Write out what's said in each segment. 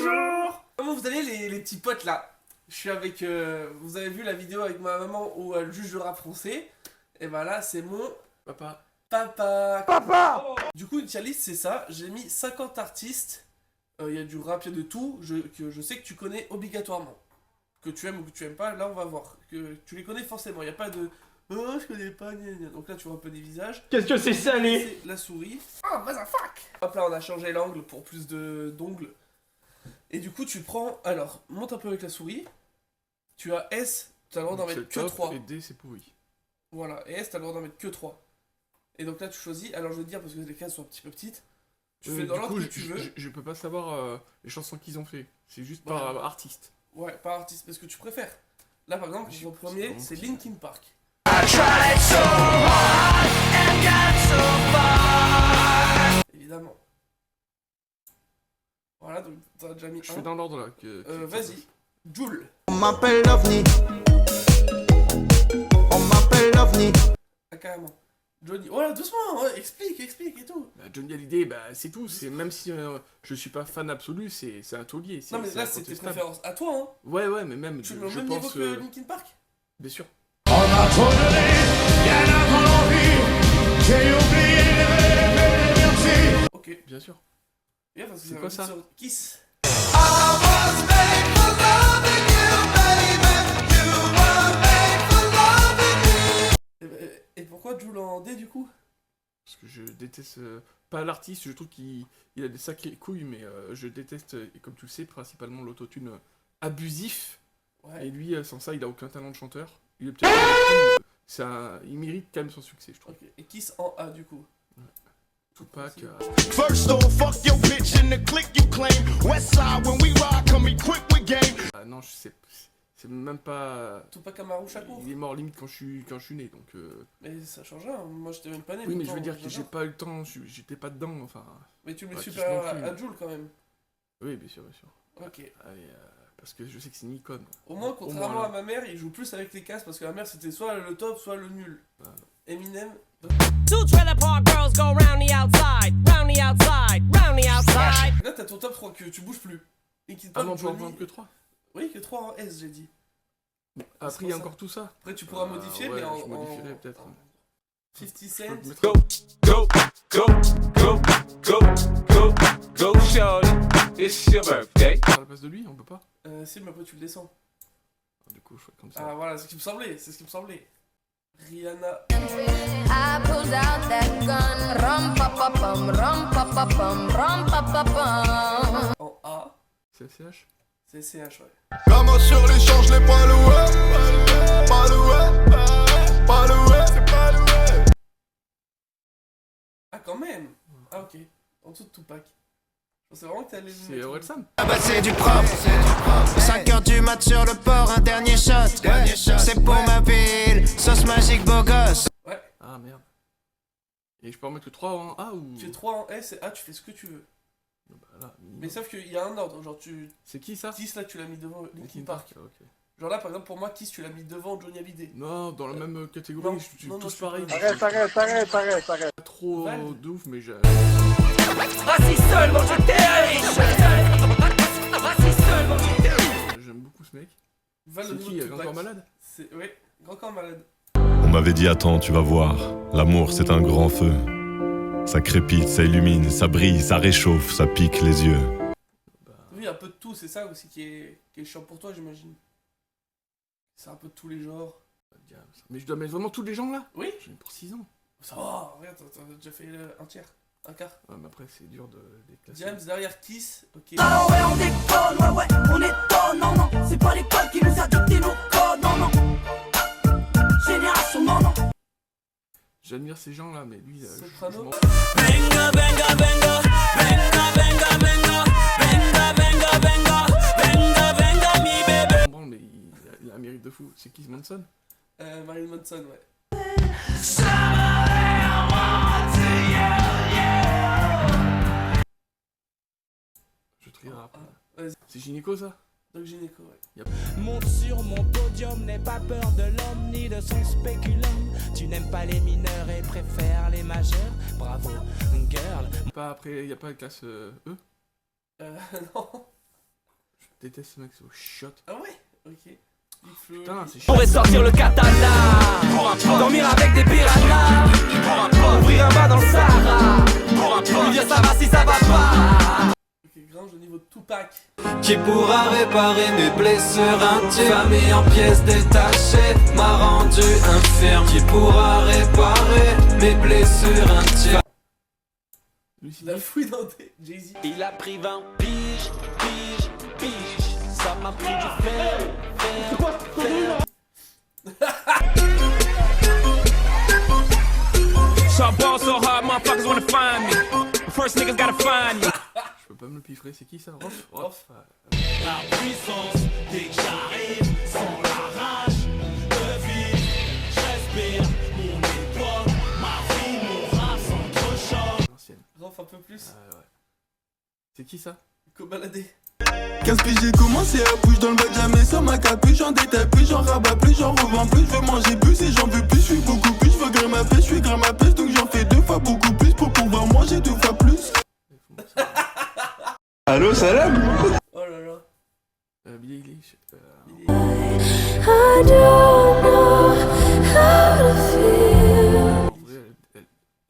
Bonjour. Comment vous allez les petits potes là? Je suis avec... vous avez vu la vidéo avec ma maman où elle juge le rap français? Et bah là c'est mon... Papa. Papa. Du coup une tier list c'est ça, j'ai mis 50 artistes. Il y a du rap, il y a de tout, que je sais que tu connais obligatoirement. Que tu aimes ou que tu aimes pas, là on va voir. Que tu les connais forcément, il n'y a pas de... Oh je connais pas, gna gna. Donc là tu vois un peu des visages. Qu'est-ce que c'est salé? C'est la souris. Oh motherfuck. Hop là on a changé l'angle pour plus d'ongles. Et du coup tu prends... Alors, monte un peu avec la souris. Tu as S, tu as le droit d'en mettre que 3. Et D c'est pourri. Voilà, et S, tu as le droit d'en mettre que 3. Et donc là tu choisis, alors je vais te dire parce que les cases sont un petit peu petites. Tu fais dans l'ordre que tu veux. Je peux pas savoir les chansons qu'ils ont fait. C'est juste Ouais. par artiste. Ouais, par artiste, parce que tu préfères. Là par exemple, mon premier, c'est Linkin Park. Évidemment. Voilà, donc t'as déjà mis Je un. fais dans l'ordre là. Vas-y, Jul. On m'appelle l'OVNI. On m'appelle l'OVNI. Ah, carrément. Johnny. Oh là, doucement, ouais, explique et tout. Bah, Johnny Hallyday, bah c'est tout. C'est même si je suis pas fan absolu, c'est un taulier. Non mais là c'est tes préférences à toi, hein. Ouais, mais même. Tu mets au je même niveau pense. que Linkin Park. Bien sûr. On m'a trop donné, y'en a pas envie. J'ai oublié de merci. Ok. Bien sûr. Yeah, parce que C'est quoi ça? sur Kiss. Et pourquoi Jul en D du coup? Parce que je déteste pas l'artiste, je trouve qu'il a des sacrées couilles, mais je déteste, et comme tu le sais, principalement l'autotune abusif. Ouais. Et lui, sans ça, il a aucun talent de chanteur. Il est peut-être il mérite quand même son succès, je trouve. Ok. Et Kiss en A du coup. Tupac. First off, fuck your bitch in the clique you claim. Westside when we ride, come equipped with game. Ah non, c'est même pas. Tupac Amaru Shakur. Il est mort limite quand je suis né, donc. Mais ça change rien, moi j'étais même pas né. Oui, mais je pourtant, veux dire que j'ai j'adore. pas eu le temps, j'étais pas dedans, enfin. Mais tu le mets Pas Kiss supérieur non plus, à mais- Jul quand même. Oui, bien sûr, bien sûr. Ok. Allez, parce que je sais que c'est une icône. Au moins, contrairement moins, à ma mère, il joue plus avec les casques parce que ma mère c'était soit le top, soit le nul. Voilà. Eminem. Two trailer park girls go round the outside, round the outside, round the outside. Là t'as ton top 3 que tu bouges plus. Linkin Ah Park, non, je vais en Johnny- prendre que 3. Oui, que 3 en S j'ai dit. Après, il y a encore tout ça. Après tu pourras modifier, ouais, mais en. je modifierai peut-être. 50 Je peux Cent. mettre- Go, go, go, go, go, go, go, shorty. It's your birthday. À la place de lui, on peut pas. Si, mais après tu le descends. Du coup, je ferai comme ça. Ah voilà, c'est ce qui me semblait, c'est ce qui me semblait. Rihanna. I pulled out that gun, rum pa pa pum, rum pa pa pum, rum pa pa pum. En A. C'est LCH. C'est CH, ouais. Comment sur l'échange, les pas loués. Pas loué. Pas loué, c'est pas loué. Ah, quand même. Ah, ok. En dessous de Tupac. Je pensais vraiment que t'allais. C'est Orelsan. Ah bah c'est du propre. 5h du mat sur le port, un dernier shot. C'est pour ma ville, sauce magique beau gosse. Ouais. Ah merde. Et je peux en mettre que 3 en A ou. Tu fais 3 en S et A, tu fais ce que tu veux. Bah, là, minimum. Mais sauf qu'il y a un ordre. Genre, C'est qui ça? Kiss là, tu l'as mis devant Linkin Linkin Park. Ok. Genre là, par exemple, pour moi, Kiss, tu l'as mis devant Johnny Hallyday. Non, dans la même catégorie, non, je suis non, tous tu pareils. peux- Arrête. Pas trop Val. de ouf, mais j'ai. Assis seulement je t'ai Assis seulement je t'ai J'aime beaucoup ce mec. Val, C'est au niveau qui? de Grand Tupac. Corps Malade? C'est... Ouais, Grand Corps Malade. On m'avait dit attends, tu vas voir, l'amour c'est un grand feu. Ça crépite, ça illumine, ça brille, ça réchauffe, ça pique les yeux. Oui, un peu de tout, c'est ça aussi qui est chiant pour toi, j'imagine. C'est un peu de tous les genres. Mais je dois mettre vraiment tous les gens là? Oui. J'en ai pour 6 ans. Ça va, regarde, t'as déjà fait un tiers, un quart. Ouais, mais après, c'est dur de déclasser. James derrière Kiss, ok. Ah ouais on déconne, ouais on étonne, non non. C'est pas l'école qui nous a dicté nos codes, non non. Génération non non. J'admire ces gens là, mais lui. Soprano. Venga, venga, venga, venga, venga, venga, venga, venga, venga, venga, venga, mi bébé. Mais il a un mérite de fou. C'est qui, Manson? Marilyn Manson, ouais. Je trierai après. Vas-y. C'est gynéco ça? Donc Gynéco, ouais. Monte sur mon podium, n'aie pas peur de l'homme ni de son spéculum. Tu n'aimes pas les mineurs et préfères les majeurs. Bravo, girl. Pas après, y a pas la classe E? Non. déteste ce mec, c'est au shot. Ah ouais. Ok. Big Flo. Putain, c'est chiant. Pourrait sortir le katana, dormir avec des piranhas, ouvrir un bar dans le Sahara, lui dire ça va si ça va pas. Ok, Gringe au niveau de Tupac. Qui pourra réparer mes blessures intimes? Famille en pièces détachées m'a rendu infirme. Qui pourra réparer mes blessures intimes? Lui, c'est La fouille dans des Jay-Z. Il a pris 20 piges, ça m'a pris du fer. So ball so hard, motherfuckers wanna find me. First niggas gotta find me. Je peux pas me le piffrer, c'est qui ça? Rof? Rof. La puissance, dès que j'arrive, sans la rage de vivre, je respire mon époque, ma vie, mon rap sans trop choc. L'ancienne. Rof un peu plus. Ouais. C'est qui ça? Cobaladé. 15 piges j'ai commencé à bouger dans le bac, jamais sur ma capuche. J'en détaille plus, j'en rabats plus, j'en revends plus. Je veux manger plus et j'en veux plus, je suis beaucoup plus. Je veux grimper ma pêche, je suis grimper ma pêche. Donc j'en fais 2 fois beaucoup plus pour pouvoir manger 2 fois plus. Allô, salam? Oh là là. Billie Eilish. I don't know how to feel. En vrai,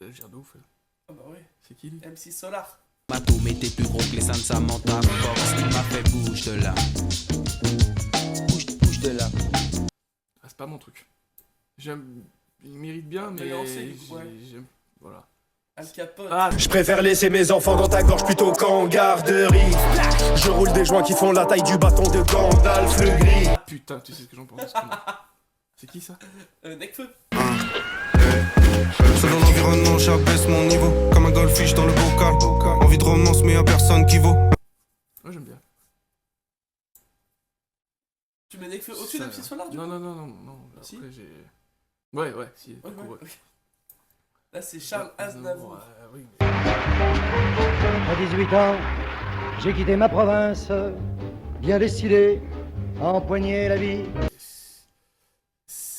elle gère de ouf. Elle. Ah bah ouais. C'est qui lui? MC Solar. Bateau m'était plus gros que les Samantha Fox, il m'a fait bouge de là. Bouge de là. Ah, c'est pas mon truc. J'aime. Il mérite bien, mais. Nuancé, ouais. J'aime. Voilà. Al Capone. Ah, Je préfère laisser mes enfants dans ta gorge plutôt qu'en garderie. Je roule des joints qui font la taille du bâton de Gandalf le gris. putain, tu sais ce que j'en pense. C'est qui ça? Necfeu. Selon l'environnement, j'abaisse mon niveau. Comme un goldfish dans le bocal. Envie de romance, mais y'a personne qui vaut. Moi j'aime bien. Tu mets Necfeu au-dessus Ça- d'MC Solar du coup? Non. Si. Après j'ai. Ouais, si. Ouais, du coup, ouais. Là c'est Charles Aznavour. Oui. À 18 ans, j'ai quitté ma province, bien décidé à empoigner la vie.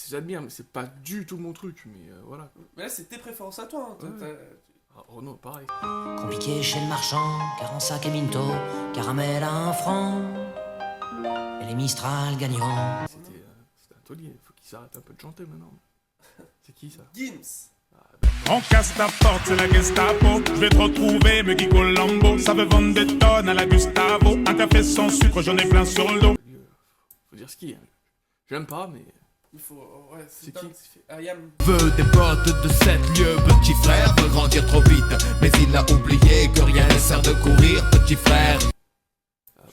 J'admire, mais c'est pas du tout mon truc, mais voilà. Mais là c'est tes préférences à toi. Hein. Ouais. Ah, Renaud, pareil. Compliqué chez le marchand, car en sac et minto, caramel à 1 franc, et les Mistral gagnants. C'était un taulier, faut qu'il s'arrête un peu de chanter maintenant. C'est qui ça? Gims. On casse ta porte, c'est la Gestapo. Je vais te retrouver, me Guigo Lambo. Ça veut vendre des tonnes à la Gustavo. Un café sans sucre, j'en ai plein sur le dos. Faut dire ski. Hein. J'aime pas, mais. Il faut. Ouais, C'est dingue, qui? c'est fait. Ayam. Veut des potes de 7 lieux, petit frère veut grandir trop vite, mais il a oublié que rien ne sert de courir, petit frère.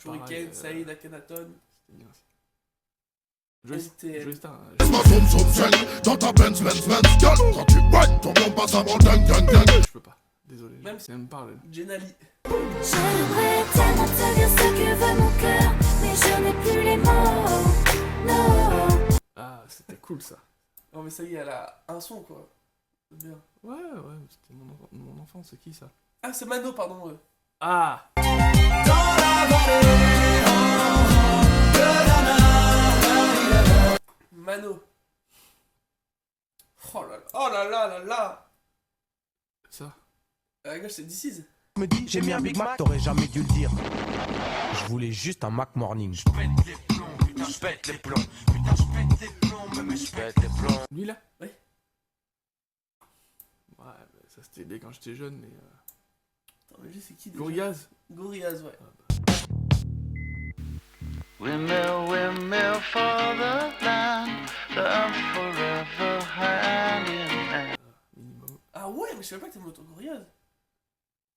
Shuriken, Saïd, Akhenaton. C'était bien ça. NTM. Joey Star. Ma zone sociale dans ta Benz, quand tu boites, ton nom passe avant dingue. Je peux pas. Désolé. Même si même parle. Jenali. J'aimerais tellement te dire ce que veut mon cœur, mais je n'ai plus les mots. Non. Ah, c'était cool ça. Non mais ça y est, elle a un son quoi. C'est bien. Ouais, c'était mon enfant, c'est qui ça? Ah c'est Mano, pardon. Ah! Mano. Oh là là. Ça. À la gauche c'est DC's. Me dis, j'ai mis un Big Mac, t'aurais jamais dû le dire. Je voulais juste un Mac Morning. Je pète les plombs. Lui là? Oui. Ouais, bah, ça c'était bien quand j'étais jeune, mais. Attends, mais lui c'est qui déjà? Gorillaz? Gorillaz, ouais. Windmill for the land, love forever hand in hand. Minimum. Ah ouais, mais je savais pas que t'es moto Gorillaz.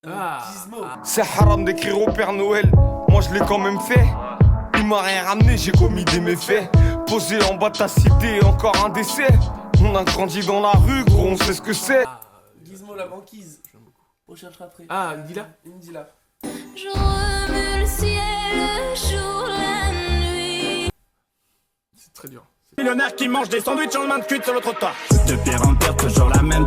Gizmo. C'est haram d'écrire au Père Noël. Moi je l'ai quand même fait. Il m'a rien ramené, j'ai commis des méfaits. Posé en bas de ta cité, encore un décès. On a grandi dans la rue, gros, on sait ce que c'est. Gizmo la banquise. J'aime beaucoup. On cherchera après. Ah, Indila? Indila. Je remue le ciel, le jour, la nuit. C'est très dur. Millionnaire qui mange des sandwichs en main de cuite sur le trottoir. De pire en pire, toujours la même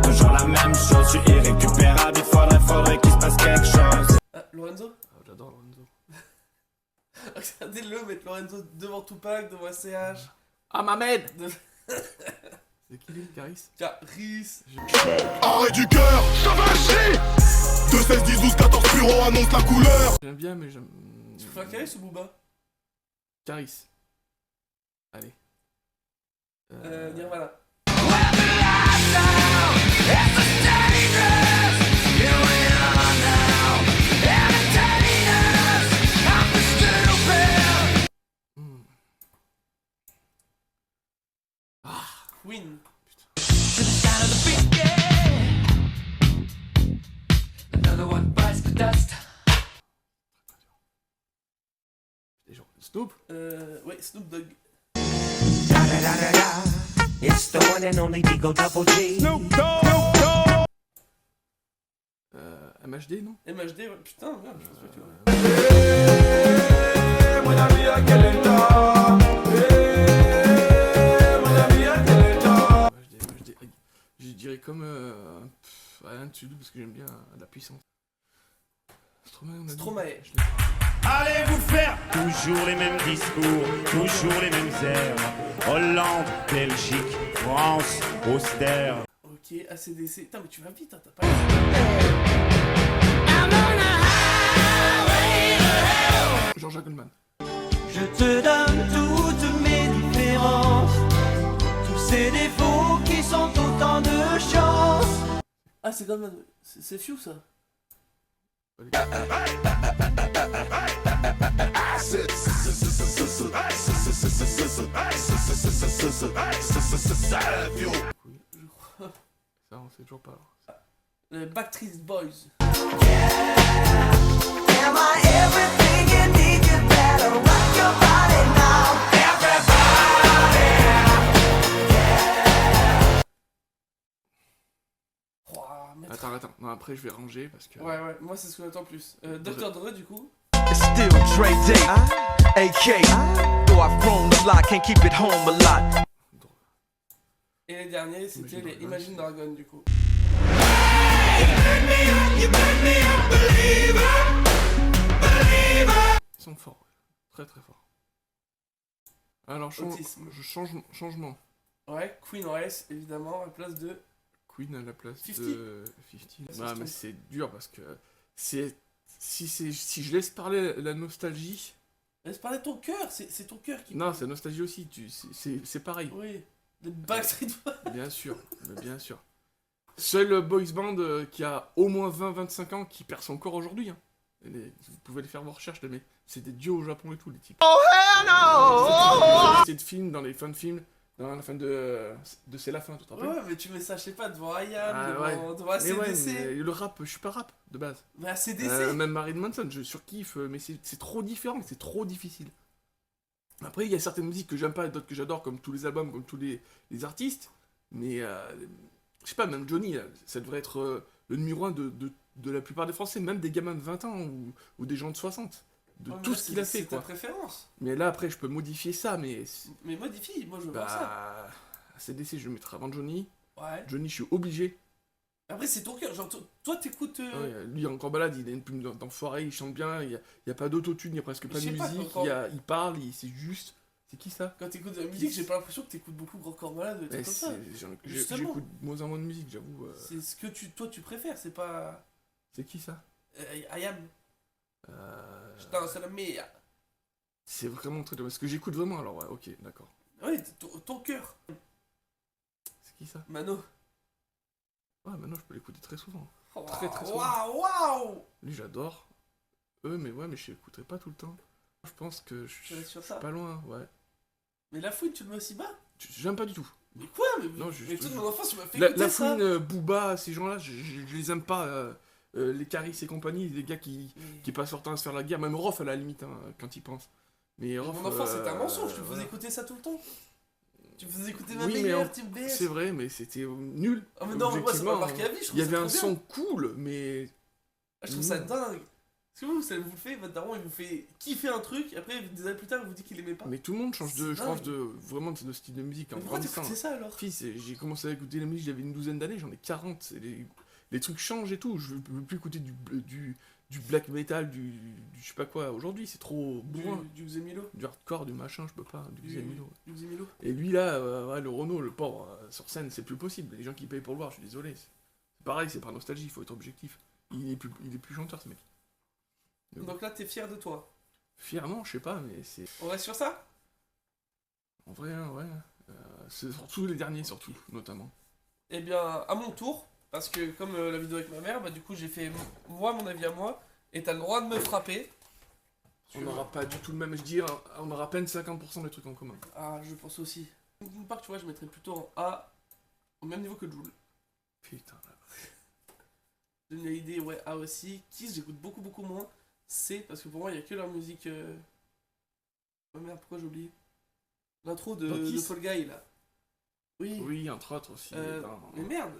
chose. Je suis irrécupérable, il faudrait qu'il se passe quelque chose. Ah, Lorenzo. Ah, j'adore Lorenzo. Regardez-le mettre Lorenzo devant Tupac, devant SCH. Ah, Mamed! De... C'est qui lui? Caris? Caris. Arrêt du cœur, ça va chier. 2, 16, 10, 12, 14 bureaux annonce la couleur. J'aime bien, mais j'aime. Tu préfères Caris ou Booba? Caris. Allez. Nirvana. Queen. Another one bites the dust. Les gens. Snoop. Ouais, Snoop Dogg. It's the one and only Digo Double G. Snoop Dogg. MHD, non? MHD, ouais, putain, merde, je pense que tu vois. Mon ami à quel état? Mon ami à quel état? MHD. Je dirais comme rien dessus parce que j'aime bien la puissance. Stromae, on a dit. Stromae. Allez vous faire toujours les mêmes discours, toujours les mêmes airs. Hollande, Belgique, France, austère. Ok, ACDC. Putain, mais tu vas vite, hein, t'as pas. Jean-Jacques Goldman. Je te donne toutes mes différences, tous ces défauts qui sont autant de chance. Ah, c'est comme. C'est Few, ça. Je crois. Ça, on sait toujours pas. Les Backstreet Boys. Am I everything you need? You better rock your body now. Attends. Non, après, je vais ranger parce que. Ouais, moi c'est ce que j'attends plus. Dr. Dre, du coup. It's still Dre Day, AK. Though I've grown a lot, can't keep it home a lot. Et les derniers, c'était les Imagine Dragons, du coup. Ils sont forts. Très très forts. Alors, changement. Ouais, Queen OS, évidemment, à la place de. Queen à la place 50. de 50. Ah, mais c'est dur parce que si je laisse parler la nostalgie. Laisse parler ton cœur, c'est ton cœur qui. Non, c'est la nostalgie aussi, c'est pareil. Oui, les Backstreet Boys. Bien sûr, bien sûr. Seul boys band qui a au moins 20-25 ans qui perce encore aujourd'hui. Hein. Vous pouvez aller faire vos recherches, mais c'est des dieux au Japon et tout, les types. Oh hell no! C'est de films, dans les fins de films, dans la fin de C'est la fin, tu te rappelles? Ouais, mais tu mets ça, je sais pas, devant IAM, devant Mais ACDC. ouais, mais le rap, je suis pas rap, de base. Mais ACDC. Même Marilyn Manson, je surkiffe, mais c'est trop différent, c'est trop difficile. Après, il y a certaines musiques que j'aime pas et d'autres que j'adore, comme tous les albums, comme tous les artistes. Mais, je sais pas, même Johnny, ça devrait être le numéro 1 de la plupart des Français, même des gamins de 20 ans ou des gens de 60. De tout ce qu'il a fait, c'est quoi. ta préférence. Mais là, après, je peux modifier ça, mais... Mais modifie, moi je veux voir ça. CDC, je le mettrai avant Johnny. Ouais. Johnny, je suis obligé. Après, c'est ton cœur, genre, toi t'écoutes... Ouais, lui, encore balade, il a une plume d'enfoiré, il chante bien, il y a pas d'autotune, il y a presque pas de Je sais pas, musique, quand- il parle, c'est juste... C'est qui ça? Quand t'écoutes de la musique, j'ai pas l'impression que t'écoutes beaucoup Grand Corps Malade, des trucs comme ça. Justement. J'écoute de moins en moins de musique, j'avoue. C'est ce que toi tu préfères, c'est pas... C'est qui ça? IAM. Je danse la meilleure. C'est vraiment très... Parce que j'écoute vraiment, alors ouais, ok, d'accord. Oui, ton cœur. C'est qui ça? Mano. Ouais, Mano, je peux l'écouter très souvent. Oh, Très souvent. Waouh. Lui, j'adore. Mais ouais, mais je l'écouterai pas tout le temps. Je pense que je suis pas loin, ouais. Mais la fouine, tu le mets aussi bas? J'aime pas du tout. Mais quoi? Non, mais toute mon enfance, tu m'as fait la écouter ça. fouine, Booba, ces gens-là, je les aime pas. Les Caris et compagnie, les gars qui passent leur temps à se faire la guerre, même Rof à la limite, hein, quand ils pensent. Mais Rof, Mon enfance, c'était un mensonge, tu me faisais écouter ça tout le temps. Tu me faisais écouter ma oui, meilleure Team BS. c'est vrai, mais c'était nul. Ah, mais non, mais moi, ça m'a marqué à vie, je trouve Il y avait ça un trop son bien. cool, mais. Ah, je trouve ça dingue. Parce que vous, ça vous le fait, votre daron, il vous fait kiffer un truc, après, des années plus tard, il vous dit qu'il aimait pas. Mais tout le monde change de, C'est je pense, dingue. vraiment de style de musique en Mais pourquoi grandissant. t'écoutais ça, alors? Fils, j'ai commencé à écouter la musique, j'avais une douzaine d'années, j'en ai 40. Les trucs changent et tout. Je veux plus écouter du black metal, je sais pas quoi. Aujourd'hui, c'est trop bourrin. Du Xemilo. Du hardcore, du machin, je peux pas. Du Xemilo. Du Xemilo. Et lui là, ouais, le Renault, le pauvre, sur scène, c'est plus possible. Les gens qui payent pour le voir, je suis désolé. C'est pareil, c'est par nostalgie, il faut être objectif. Il est plus chanteur, ce mec. Donc là, t'es fier de toi. Fier, non, je sais pas, mais c'est. On reste sur ça? En vrai, hein, ouais. C'est surtout les derniers, surtout, notamment. Eh bien, à mon tour, parce que comme la vidéo avec ma mère, bah du coup j'ai fait moi mon avis à moi, et t'as le droit de me frapper. On n'aura pas du tout le même, je dis, on aura à peine 50% des trucs en commun. Ah, je pense aussi. D'une part, tu vois, je mettrais plutôt en A, au même niveau que Jul. Putain, là. Donne une idée, ouais, A aussi. Kiss, j'écoute beaucoup moins. C, parce que pour moi, il n'y a que leur musique. Oh merde, pourquoi j'ai oublié? L'intro de Fall Guy, là. Oui. Oui, entre autres aussi. Mais merde!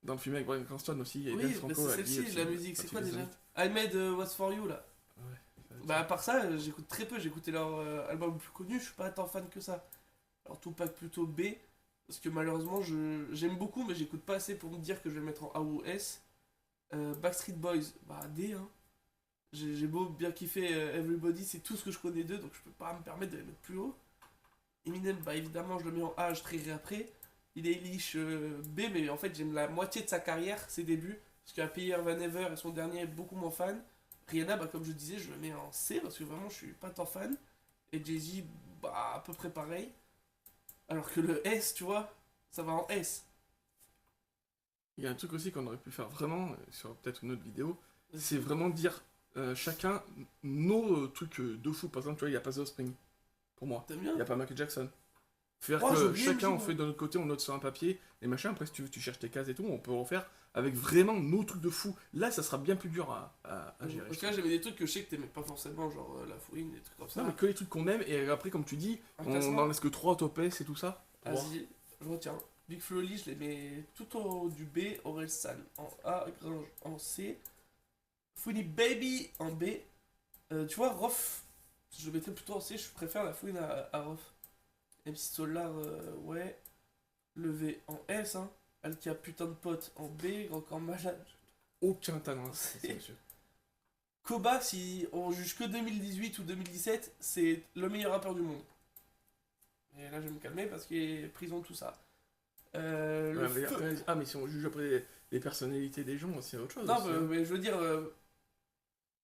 Dans le film avec Bryan Cranston aussi, il y a Oui, James Franco. c'est celle-ci, la musique, c'est quoi déjà? I Made What's For You, là. Ouais. Bah, à part ça, j'écoute très peu. J'ai écouté leur album le plus connu, je suis pas tant fan que ça. Alors, Tupac plutôt B, parce que malheureusement, j'aime beaucoup, mais j'écoute pas assez pour me dire que je vais le mettre en A ou S. Backstreet Boys, bah D, hein. J'ai beau bien kiffer Everybody, c'est tout ce que je connais d'eux, donc je peux pas me permettre de les mettre plus haut. Eminem, bah évidemment, je le mets en A, je trierai après. Il est Eilish B, mais en fait, j'aime la moitié de sa carrière, ses débuts, parce qu'Happier Than Ever et son dernier est beaucoup moins fan. Rihanna, bah comme je disais, je le mets en C, parce que vraiment, je suis pas tant fan. Et Jay-Z, bah à peu près pareil. Alors que le S, tu vois, ça va en S. Il y a un truc aussi qu'on aurait pu faire vraiment, sur peut-être une autre vidéo, c'est vraiment dire chacun nos trucs de fou. Par exemple, tu vois, il n'y a pas The Offspring, pour moi. T'aimes bien? Il n'y a pas Michael Jackson. Faire Oh, que chacun on fait de notre côté, on note sur un papier, et machin, après si tu veux, tu cherches tes cases et tout, on peut refaire avec vraiment nos trucs de fou. Là, ça sera bien plus dur à gérer. Parce que là, j'aimais des trucs que je sais que t'aimais pas forcément, genre la fouine, des trucs comme ça. Non, mais que les trucs qu'on aime, et après, comme tu dis, Un on classement. n'en laisse que 3 au top S et tout ça. Vas-y, je retiens. Big Flo et Oli, je les mets tout au haut du B, Orelsan en A, Gringe en C, Fouini Baby en B. Tu vois, Rof, je le mettrais plutôt en C, je préfère la fouine à Rof. MC Solar, ouais. Le V en S, hein. Alkia putain de pote en B, Grand Corps Malade. Aucun talent, c'est monsieur. Koba, si on juge que 2018 ou 2017, c'est le meilleur rappeur du monde. Et là, je vais me calmer parce qu'il est prison, tout ça. Ouais, mais après, mais si on juge après les personnalités des gens, c'est autre chose. Non, aussi, hein. mais je veux dire,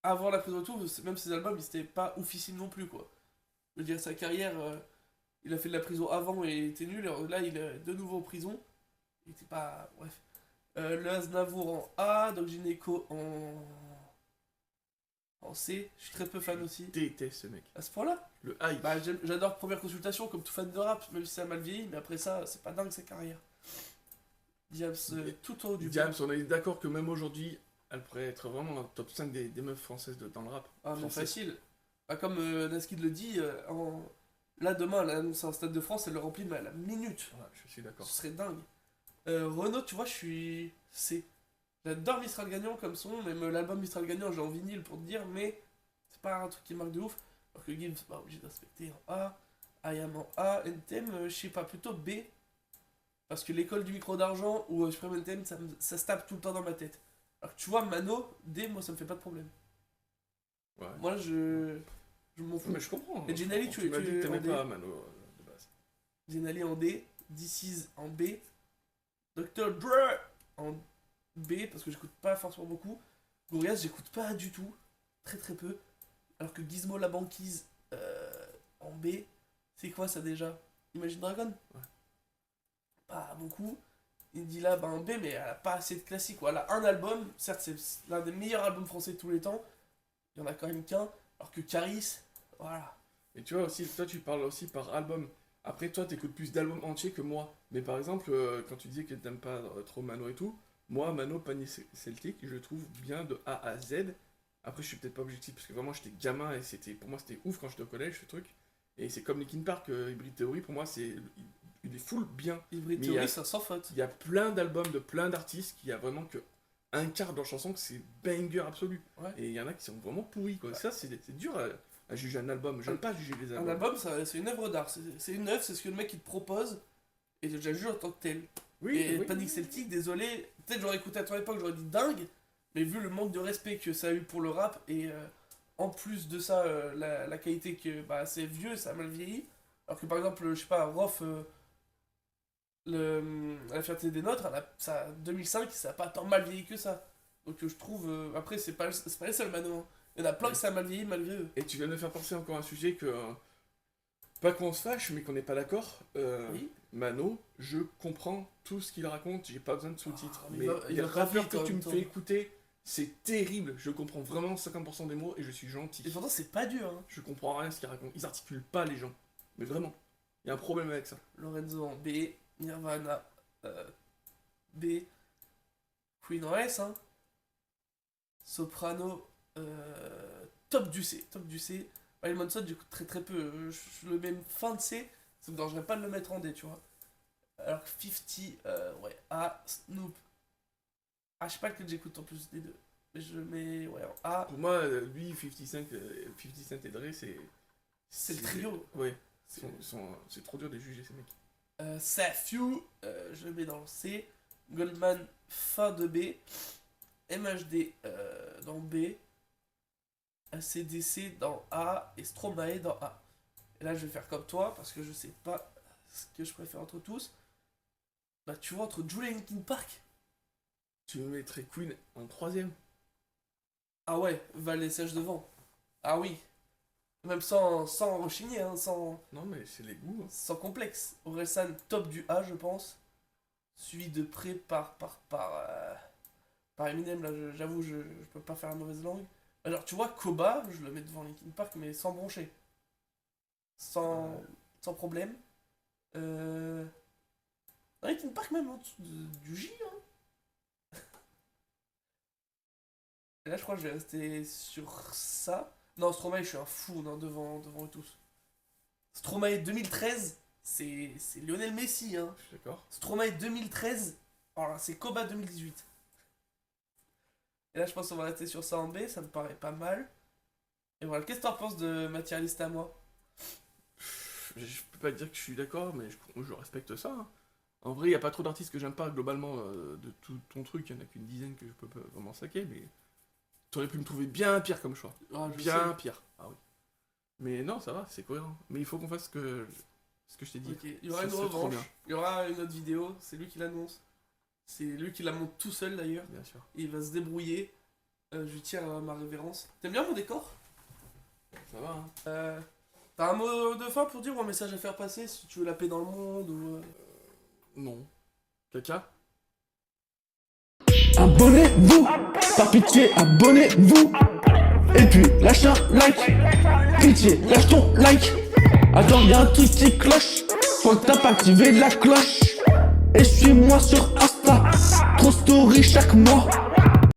avant la prison de tout, même ses albums, ils étaient pas oufissimes non plus, quoi. Je veux dire, sa carrière, il a fait de la prison avant et il était nul. Alors là, il est de nouveau en prison. Il était pas. Bref. Le Aznavour en A, Doc Gynéco en C. Je suis très peu fan aussi. Déteste ce mec. À ce point-là? Le hype. Bah, j'adore Première Consultation comme tout fan de rap, même si ça a mal vieilli, mais après ça, c'est pas dingue sa carrière. Diams, tout en haut du Diams, on est d'accord que même aujourd'hui, elle pourrait être vraiment un top 5 des meufs françaises dans le rap. Ah, mais français. facile. Bah, comme Naskid le dit, là demain, elle annonce un Stade de France, elle le remplit mais à la minute. Ouais, je suis d'accord. Ce serait dingue. Renaud, tu vois, je suis. C. J'adore Mistral Gagnant comme son, même l'album Mistral Gagnant, j'ai en vinyle pour te dire, mais c'est pas un truc qui marque de ouf. Alors que Gims, bah, obligé d'inspecter en A, I Am en A, NTM, je sais pas, plutôt B. Parce que l'école du micro d'argent ou Supreme NTM, ça se tape tout le temps dans ma tête. Alors que tu vois, Mano, D, moi ça me fait pas de problème. Ouais. Moi je m'en fous. Mais je comprends. Et Genali, tu m'as dit que t'aimais en D. pas Mano de base. Genali en D, DC's en B, Dr. Dre en B, parce que j'écoute pas forcément beaucoup. Gorillaz, j'écoute pas du tout, très très peu. Alors que Gizmo la banquise en B, c'est quoi ça déjà? Imagine Dragon? Ouais. Pas beaucoup. Indila, bah en B, mais elle a pas assez de classiques. Elle a un album, certes c'est l'un des meilleurs albums français de tous les temps. Il y en a quand même qu'un. Alors que Caris, voilà. Et tu vois aussi, toi tu parles aussi par album. Après toi t'écoutes plus d'albums entiers que moi. Mais par exemple, quand tu disais que t'aimes pas trop Mano et tout, moi Mano, Panier Celtique, je le trouve bien de A à Z. Après je suis peut-être pas objectif parce que vraiment j'étais gamin et pour moi c'était ouf quand j'étais au collège ce truc. Et c'est comme Linkin Park, Hybrid Theory, pour moi il est full bien. Hybrid Theory, ça sans faute. Il y a plein d'albums de plein d'artistes qui a vraiment que un quart de leur chanson que c'est banger absolu. Ouais. Et il y en a qui sont vraiment pourris quoi. Ouais. Ça c'est dur à juger un album. J'aime pas juger les albums. Un album c'est une œuvre d'art. C'est une œuvre, c'est ce que le mec il te propose et je la juge en tant que tel. Oui, et oui, Panic oui. Celtic, désolé, peut-être j'aurais écouté à ton époque, j'aurais dit dingue, mais vu le manque de respect que ça a eu pour le rap et en plus de ça la qualité que bah c'est vieux, ça a mal vieilli. Alors que par exemple, je sais pas, Rof La fierté des nôtres, ça 2005, ça a pas tant mal vieilli que ça. Donc je trouve après c'est pas les seuls Mano. Hein. Il y en a plein que ça a mal vieilli, mal vieux. Et tu viens de me faire penser encore à un sujet que... pas qu'on se fâche, mais qu'on n'est pas d'accord. Oui. Mano, je comprends tout ce qu'il raconte, j'ai pas besoin de sous-titres. mais mais il les va rappeurs vite que en tu même me temps. fais écouter, c'est terrible. Je comprends vraiment 50% des mots et je suis gentil. Et pourtant, c'est pas dur. Hein. Je comprends rien à ce qu'ils racontent. Ils articulent pas les gens. Mais vraiment. Il y a un problème avec ça. Lorenzo en B, Nirvana B, Queen en S, hein. Soprano, top du C. Marilyn Manson, j'écoute très très peu. Je le mets fin de C, ça me dérangerait pas de le mettre en D, tu vois. Alors que 50, ouais, A, Snoop. Ah, je sais pas lequel j'écoute en plus des deux. Mais je le mets, ouais, en A. Pour moi, lui, 50 Cent et Dre, c'est... C'est le trio. Ouais. C'est trop dur de juger ces mecs. Safiu, je le mets dans le C. Goldman, fin de B. MHD dans B. ACDC dans A. Et Stromae dans A. Et là, je vais faire comme toi, parce que je sais pas ce que je préfère entre tous. Bah, tu vois, entre Jul et Linkin Park. Tu me mettrais Queen en 3ème. Ah ouais, Val et Sèche devant. Ah oui. Même sans rechigner, hein, sans... Non, mais c'est les goûts. Hein. Sans complexe. Orelsan, top du A, je pense. Suivi de près par Eminem, là, j'avoue, je peux pas faire la mauvaise langue. Alors, tu vois, Koba, je le mets devant Linkin Park, mais sans broncher. Sans problème. Linkin Park, même en dessous du J, hein. Et là, je crois que je vais rester sur ça. Non, Stromae, je suis un fou, non, devant eux tous. Stromae 2013, c'est Lionel Messi, hein. Je suis d'accord. Stromae 2013, alors là, c'est Koba 2018. Et là, je pense qu'on va rester sur ça en B, ça me paraît pas mal. Et voilà, qu'est-ce que t'en penses de Matérialiste à moi? Je peux pas dire que je suis d'accord, mais je respecte ça. Hein. En vrai, il y a pas trop d'artistes que j'aime pas globalement de tout ton truc. Il y en a qu'une dizaine que je peux pas vraiment saquer, mais t'aurais pu me trouver bien pire comme choix. Ah, bien pire. Ah oui. Mais non, ça va, c'est cohérent. Mais il faut qu'on fasse ce que je t'ai dit. Ok, il y aura une revanche, il y aura une autre vidéo, c'est lui qui l'annonce. C'est lui qui la monte tout seul d'ailleurs. Bien sûr. Et il va se débrouiller. Je lui tire ma révérence. T'aimes bien mon décor? Ça va, hein. T'as un mot de fin pour dire ou un message à faire passer si tu veux la paix dans le monde ou... Non. Caca? Abonnez-vous, par pitié, abonnez-vous. Et puis lâche un like, pitié, lâche ton like. Attends, y'a un truc qui cloche, faut que t'as pas activé la cloche. Et suis-moi sur Insta, trop story chaque mois.